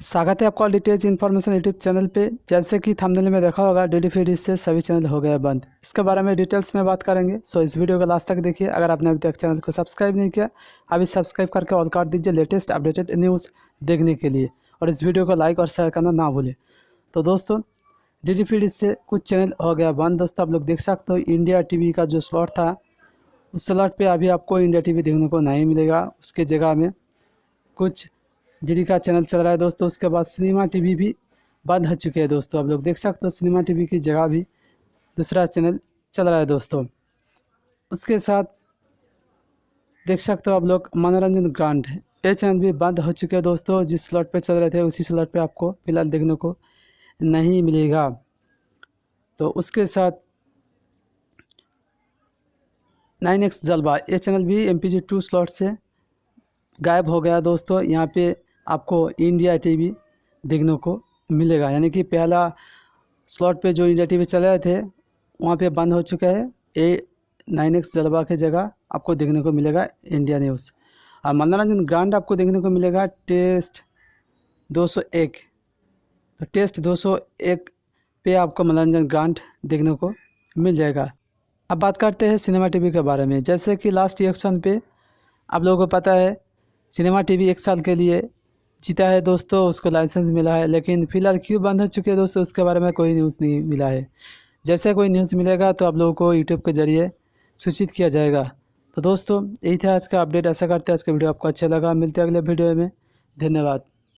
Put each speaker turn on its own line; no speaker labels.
स्वागत है आपका डिटेल्स इन्फॉर्मेशन यूट्यूब चैनल पे। जैसे कि थंबनेल में देखा होगा डीडी फ्री डिश से सभी चैनल हो गए बंद। इसके बारे में डिटेल्स में बात करेंगे, सो इस वीडियो को लास्ट तक देखिए। अगर आपने अभी तक चैनल को सब्सक्राइब नहीं किया, अभी सब्सक्राइब करके ऑल कर दीजिए लेटेस्ट अपडेटेड न्यूज़ देखने के लिए, और इस वीडियो को लाइक और शेयर करना ना भूलें। तो दोस्तों, डीडी फ्री डिश से कुछ चैनल हो गया बंद। दोस्तों, आप लोग देख सकते हो इंडिया टीवी का जो स्लॉट था, उस स्लॉट पे अभी आपको इंडिया टीवी देखने को नहीं मिलेगा। उसके जगह में कुछ डीडी का चैनल चल रहा है दोस्तों। उसके बाद सिनेमा टीवी भी बंद हो चुके हैं दोस्तों। आप लोग देख सकते हो सिनेमा टीवी की जगह भी दूसरा चैनल चल रहा है दोस्तों। उसके साथ देख सकते हो आप लोग मनोरंजन ग्रांड, ये चैनल भी बंद हो चुके हैं दोस्तों। जिस स्लॉट पे चल रहे थे उसी स्लॉट पे आपको फिलहाल देखने को नहीं मिलेगा। तो उसके साथ 9X जलवा, ये चैनल भी MPG2 स्लॉट से गायब हो गया दोस्तों। यहाँ पे आपको इंडिया टीवी देखने को मिलेगा, यानी कि पहला स्लॉट पे जो इंडिया टीवी चल रहे थे वहाँ पे बंद हो चुका है। ये 9X जलवा की जगह आपको देखने को मिलेगा इंडिया न्यूज़। और मनोरंजन ग्रांड आपको देखने को मिलेगा टेस्ट 201। तो टेस्ट 201 पे आपको मनोरंजन ग्रांड देखने को मिल जाएगा। अब बात करते हैं सिनेमा टीवी के बारे में। जैसे कि लास्ट इलेक्शन पे आप लोगों को पता है सिनेमा टीवी 1 साल के लिए जीता है दोस्तों, उसको लाइसेंस मिला है। लेकिन फ़िलहाल क्यों बंद हो चुके हैं दोस्तों, उसके बारे में कोई न्यूज़ नहीं मिला है। जैसे कोई न्यूज़ मिलेगा तो आप लोगों को यूट्यूब के ज़रिए सूचित किया जाएगा। तो दोस्तों, यही था आज का अपडेट। ऐसा करते हैं आज का वीडियो आपको अच्छा लगा। मिलते हैं अगले वीडियो में। धन्यवाद।